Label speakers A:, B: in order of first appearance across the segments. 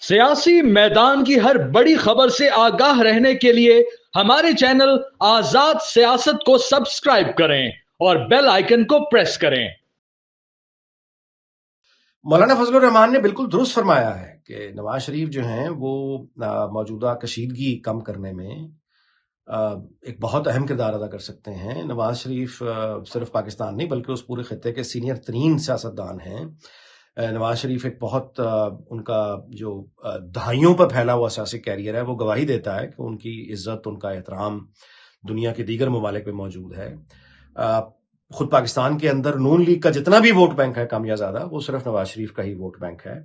A: सियासी मैदान की हर बड़ी खबर से आगाह रहने के लिए हमारे चैनल आजाद सियासत को सब्सक्राइब करें और बेल आइकन को प्रेस करें।
B: मौलाना फजलुर रहमान ने बिल्कुल दुरुस्त फरमाया है कि नवाज शरीफ जो हैं वो मौजूदा कशीदगी कम करने में एक बहुत अहम किरदार अदा कर सकते हैं। नवाज शरीफ सिर्फ पाकिस्तान नहीं बल्कि उस पूरे खत्ते के सीनियर तरीन सियासतदान हैं। नवाज शरीफ एक बहुत उनका जो दहाइयों पर फैला हुआ सियासी कैरियर है वो गवाही देता है कि उनकी इज्जत, उनका एहतराम दुनिया के दीगर ममालिक में मौजूद है। खुद पाकिस्तान के अंदर नून लीग का जितना भी वोट बैंक है कम या ज्यादा, वो सिर्फ नवाज शरीफ का ही वोट बैंक है।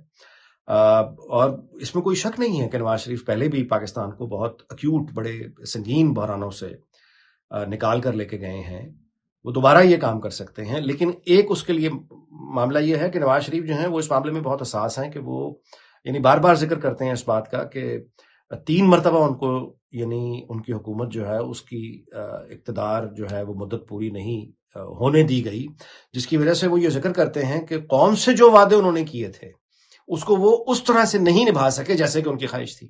B: और इसमें कोई शक नहीं है कि नवाज शरीफ पहले भी पाकिस्तान को बहुत अक्यूट, बड़े संगीन बहरानों से निकाल कर लेके गए हैं। वो दोबारा ये काम कर सकते हैं, लेकिन एक उसके लिए मामला ये है कि नवाज शरीफ जो हैं वो इस मामले में बहुत हसास हैं कि वो यानी बार बार जिक्र करते हैं इस बात का कि 3 मरतबा उनको यानी उनकी हुकूमत जो है उसकी इक़्तिदार जो है वो मुद्दत पूरी नहीं होने दी गई, जिसकी वजह से वो ये जिक्र करते हैं कि कौम से जो वादे उन्होंने किए थे उसको वो उस तरह से नहीं निभा सके जैसे कि उनकी ख्वाहिश थी।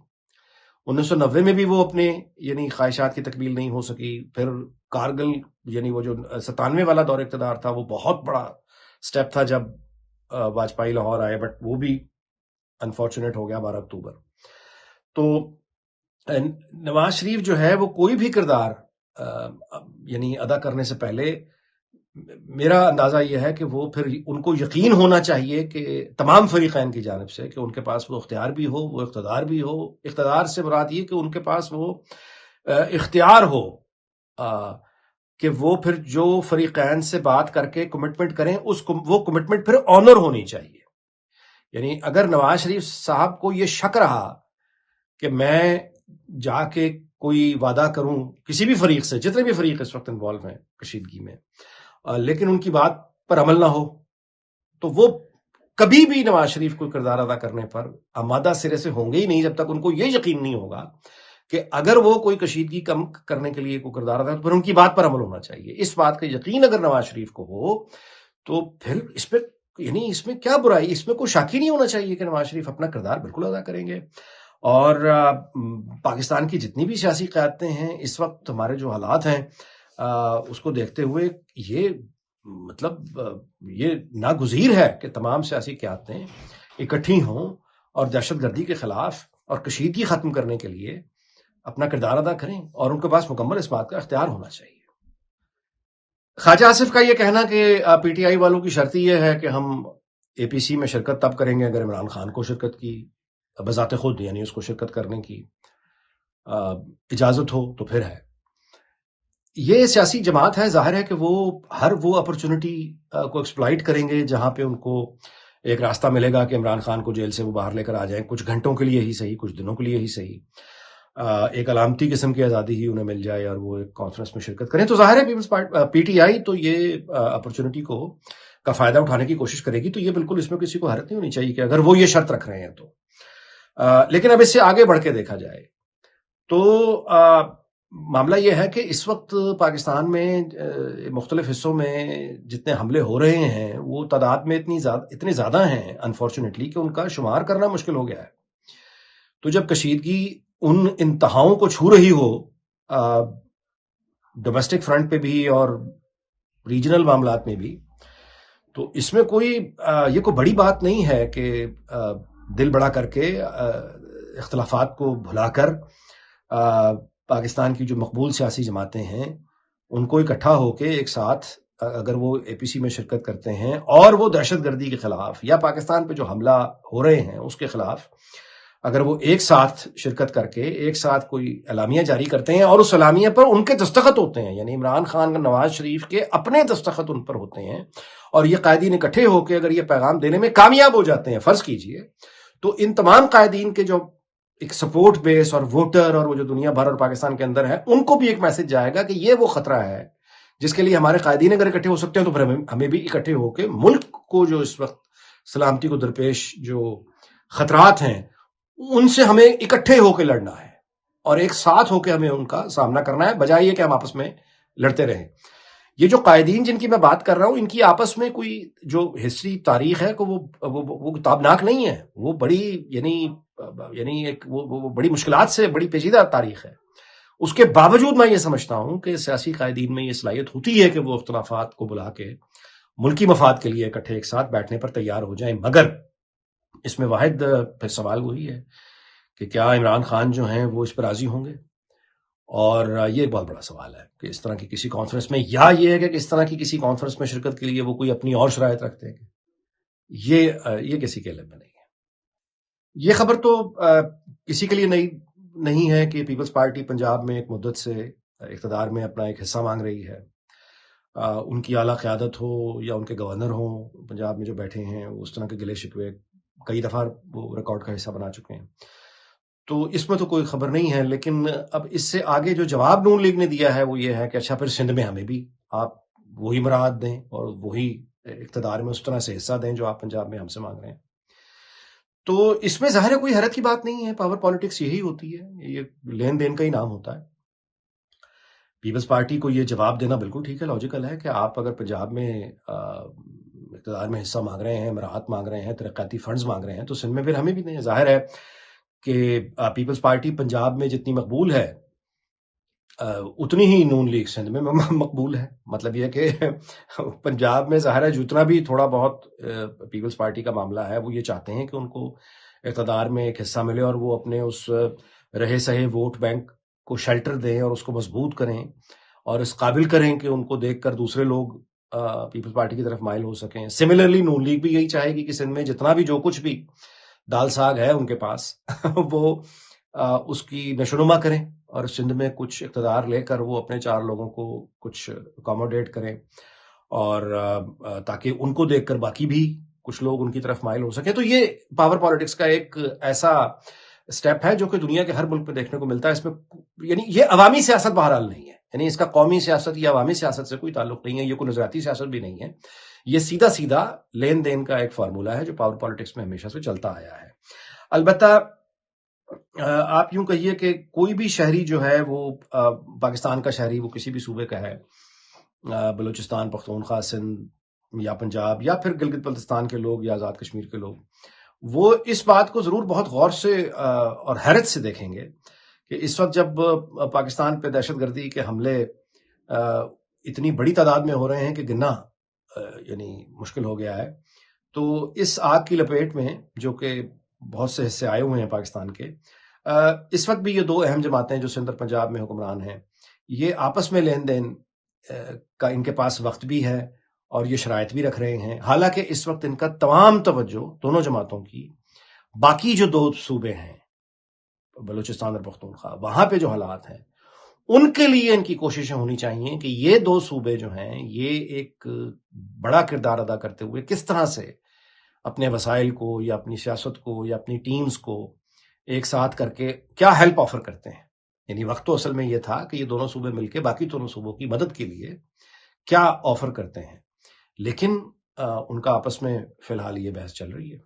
B: 1990 में भी वो अपने यानी ख्वाहिशात की तकमील नहीं हो सकी। फिर कारगिल यानी वो जो 97 वाला दौर इक़्तिदार था वो बहुत बड़ा स्टेप था जब वाजपेयी लाहौर आए, बट वो भी अनफॉर्चुनेट हो गया 12 अक्टूबर। तो नवाज शरीफ जो है वो कोई भी किरदार यानी अदा करने से पहले मेरा अंदाजा यह है कि वो फिर उनको यकीन होना चाहिए कि तमाम फरीक़ैन की जानिब से कि उनके पास वो इख्तियार भी हो, वो इक़्तिदार भी हो। इक़्तिदार से मुराद ये कि उनके पास वो इख्तियार हो कि वो फिर जो फरीक़ैन से बात करके कमिटमेंट करें वो कमिटमेंट फिर ऑनर होनी चाहिए। यानी अगर नवाज शरीफ साहब को ये शक रहा कि मैं जाके कोई वादा करूं किसी भी फरीक से, जितने भी फरीक इस वक्त इन्वॉल्व हैं कशीदगी में, लेकिन उनकी बात पर अमल ना हो, तो वो कभी भी नवाज शरीफ को किरदार अदा करने पर आमादा सिरे से होंगे ही नहीं जब तक उनको ये यकीन नहीं होगा कि अगर वो कोई कशीदगी कम करने के लिए कोई किरदार अदा तो फिर उनकी बात पर अमल होना चाहिए। इस बात का यकीन अगर नवाज शरीफ को हो तो फिर इस पर यानी इसमें क्या बुराई, इसमें कोई शक ही नहीं होना चाहिए कि नवाज शरीफ अपना किरदार बिल्कुल अदा करेंगे। और पाकिस्तान की जितनी भी सियासी क़यादतें हैं इस वक्त हमारे जो हालात हैं उसको देखते हुए ये मतलब ये नागुज़ीर है कि तमाम सियासी क़यादतें इकट्ठी हों और दहशतगर्दी के खिलाफ और कशीदगी ख़त्म करने के लिए अपना किरदार अदा करें, और उनके पास मुकम्मल इस बात का इख्तियार होना चाहिए। ख्वाजा आसिफ का ये कहना कि पीटीआई वालों की शर्त यह है कि हम एपीसी में शिरकत तब करेंगे अगर इमरान खान को शिरकत की बजाते खुद यानी उसको शिरकत करने की इजाजत हो तो फिर है। ये सियासी जमात है, जाहिर है कि वो हर वो अपॉर्चुनिटी को एक्सप्लॉइट करेंगे जहां पे उनको एक रास्ता मिलेगा कि इमरान खान को जेल से वो बाहर लेकर आ जाएं, कुछ घंटों के लिए ही सही, कुछ दिनों के लिए ही सही, एक अलामती किस्म की आज़ादी ही उन्हें मिल जाए और वो एक कॉन्फ्रेंस में शिरकत करें। तो जाहिर है पीपल्स पार्टी पीटीआई तो ये अपॉर्चुनिटी का फायदा उठाने की कोशिश करेगी। तो ये बिल्कुल इसमें किसी को हैरत नहीं होनी चाहिए कि अगर वो ये शर्त रख रहे हैं तो लेकिन अब इससे आगे बढ़ के देखा जाए तो मामला यह है कि इस वक्त पाकिस्तान में मुख्तलिफ हिस्सों में जितने हमले हो रहे हैं वो तादाद में इतने ज़्यादा हैं अनफॉर्चुनेटली कि उनका शुमार करना मुश्किल हो गया है। तो जब कशीदगी उन इंतहाओं को छू रही हो डोमेस्टिक फ्रंट पे भी और रीजनल मामलात में भी, तो इसमें ये कोई बड़ी बात नहीं है कि दिल बड़ा करके इख्तलाफात को भुलाकर पाकिस्तान की जो मकबूल सियासी जमातें हैं उनको इकट्ठा होकर एक साथ अगर वो एपीसी में शिरकत करते हैं और वो दहशतगर्दी के खिलाफ या पाकिस्तान पे जो हमला हो रहे हैं उसके खिलाफ अगर वो एक साथ शिरकत करके एक साथ कोई एलामिया जारी करते हैं और उस एलामिया पर उनके दस्तखत होते हैं, यानी इमरान खान नवाज शरीफ के अपने दस्तखत उन पर होते हैं, और ये कायदीन इकट्ठे होकर अगर ये पैगाम देने में कामयाब हो जाते हैं, फर्ज कीजिए, तो इन तमाम कायदीन के जो एक सपोर्ट बेस और वोटर और वो जो दुनिया भर और पाकिस्तान के अंदर है उनको भी एक मैसेज जाएगा कि ये वो खतरा है जिसके लिए हमारे कायदीन अगर इकट्ठे हो सकते हैं तो फिर हमें भी इकट्ठे होकर मुल्क को जो इस वक्त सलामती को दरपेश जो खतरात हैं उनसे हमें इकट्ठे होकर लड़ना है और एक साथ होकर हमें उनका सामना करना है, बजाय ये कि हम आपस में लड़ते रहें। یہ جو قائدین جن کی میں بات کر رہا ہوں، ان کی آپس میں کوئی جو ہسٹری تاریخ ہے کہ وہ تابناک نہیں ہے، وہ بڑی یعنی ایک وہ بڑی مشکلات سے بڑی پیچیدہ تاریخ ہے. اس کے باوجود میں یہ سمجھتا ہوں کہ سیاسی قائدین میں یہ صلاحیت ہوتی ہے کہ وہ اختلافات کو بلا کے ملکی مفاد کے لیے اکٹھے ایک ساتھ بیٹھنے پر تیار ہو جائیں. مگر اس میں واحد پھر سوال وہی ہے کہ کیا عمران خان جو ہیں وہ اس پر راضی ہوں گے؟ اور یہ ایک بہت بڑا سوال ہے کہ اس طرح کی کسی کانفرنس میں، یا یہ ہے کہ اس طرح کی کسی کانفرنس میں شرکت کے لیے وہ کوئی اپنی اور شرائط رکھتے ہیں. یہ کسی کے علم میں نہیں ہے. یہ خبر تو کسی کے لیے نہیں ہے کہ پیپلز پارٹی پنجاب میں ایک مدت سے اقتدار میں اپنا ایک حصہ مانگ رہی ہے. ان کی اعلیٰ قیادت ہو یا ان کے گورنر ہوں پنجاب میں جو بیٹھے ہیں، اس طرح کے گلے شکوے کئی دفعہ وہ ریکارڈ کا حصہ بنا چکے ہیں. تو اس میں تو کوئی خبر نہیں ہے. لیکن اب اس سے آگے جو جواب نون لیگ نے دیا ہے وہ یہ ہے کہ اچھا پھر سندھ میں ہمیں بھی آپ وہی مراعات دیں اور وہی اقتدار میں اس طرح سے حصہ دیں جو آپ پنجاب میں ہم سے مانگ رہے ہیں. تو اس میں ظاہر ہے کوئی حیرت کی بات نہیں ہے. پاور پالیٹکس یہی ہوتی ہے، یہ لین دین کا ہی نام ہوتا ہے. پیپلز پارٹی کو یہ جواب دینا بالکل ٹھیک ہے، لاجیکل ہے کہ آپ اگر پنجاب میں اقتدار میں حصہ مانگ رہے ہیں، مراعات مانگ رہے ہیں، ترقیاتی فنڈز مانگ رہے ہیں، تو سندھ میں پھر ہمیں بھی دیں. ظاہر ہے کہ پیپلز پارٹی پنجاب میں جتنی مقبول ہے اتنی ہی نون لیگ سندھ میں مقبول ہے. مطلب یہ کہ پنجاب میں ظاہر ہے جتنا بھی تھوڑا بہت پیپلز پارٹی کا معاملہ ہے وہ یہ چاہتے ہیں کہ ان کو اقتدار میں ایک حصہ ملے اور وہ اپنے اس رہے سہے ووٹ بینک کو شیلٹر دیں اور اس کو مضبوط کریں اور اس قابل کریں کہ ان کو دیکھ کر دوسرے لوگ پیپلز پارٹی کی طرف مائل ہو سکیں. سملرلی نون لیگ بھی یہی چاہے گی کہ سندھ میں جتنا بھی جو کچھ بھی دال ساگ ہے ان کے پاس وہ اس کی نشوونما کریں اور سندھ میں کچھ اقتدار لے کر وہ اپنے 4 لوگوں کو کچھ اکاموڈیٹ کریں اور تاکہ ان کو دیکھ کر باقی بھی کچھ لوگ ان کی طرف مائل ہو سکیں. تو یہ پاور پالیٹکس کا ایک ایسا سٹیپ ہے جو کہ دنیا کے ہر ملک میں دیکھنے کو ملتا ہے. اس میں یعنی یہ عوامی سیاست بہرحال نہیں ہے، یعنی اس کا قومی سیاست یا عوامی سیاست سے کوئی تعلق نہیں ہے، یہ کوئی نظریاتی سیاست بھی نہیں ہے. یہ سیدھا لین دین کا ایک فارمولہ ہے جو پاور پالیٹکس میں ہمیشہ سے چلتا آیا ہے. البتہ آپ یوں کہیے کہ کوئی بھی شہری جو ہے وہ پاکستان کا شہری، وہ کسی بھی صوبے کا ہے، بلوچستان، پختونخوا، سندھ یا پنجاب یا پھر گلگت بلتستان کے لوگ یا آزاد کشمیر کے لوگ، وہ اس بات کو ضرور بہت غور سے اور حیرت سے دیکھیں گے کہ اس وقت جب پاکستان پہ دہشت گردی کے حملے اتنی بڑی تعداد میں ہو رہے ہیں کہ گننا یعنی مشکل ہو گیا ہے، تو اس آگ کی لپیٹ میں جو کہ بہت سے حصے آئے ہوئے ہیں پاکستان کے، اس وقت بھی یہ 2 اہم جماعتیں جو سندھ اور پنجاب میں حکمران ہیں، یہ آپس میں لین دین کا ان کے پاس وقت بھی ہے اور یہ شرائط بھی رکھ رہے ہیں. حالانکہ اس وقت ان کا تمام توجہ دونوں جماعتوں کی باقی جو 2 صوبے ہیں بلوچستان اور پختونخوا، وہاں پہ جو حالات ہیں ان کے لیے ان کی کوششیں ہونی چاہیے کہ یہ 2 صوبے جو ہیں یہ ایک بڑا کردار ادا کرتے ہوئے کس طرح سے اپنے وسائل کو یا اپنی سیاست کو یا اپنی ٹیمز کو ایک ساتھ کر کے کیا ہیلپ آفر کرتے ہیں. یعنی وقت تو اصل میں یہ تھا کہ یہ دونوں صوبے مل کے باقی دونوں صوبوں کی مدد کے لیے کیا آفر کرتے ہیں، لیکن ان کا آپس میں فی الحال یہ بحث چل رہی ہے.